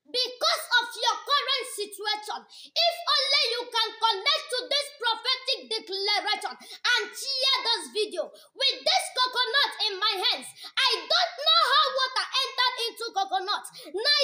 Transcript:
because of your current situation. If only you can connect to this prophetic declaration and share this video. With this coconut in my hands, I don't know how water entered into coconut. Now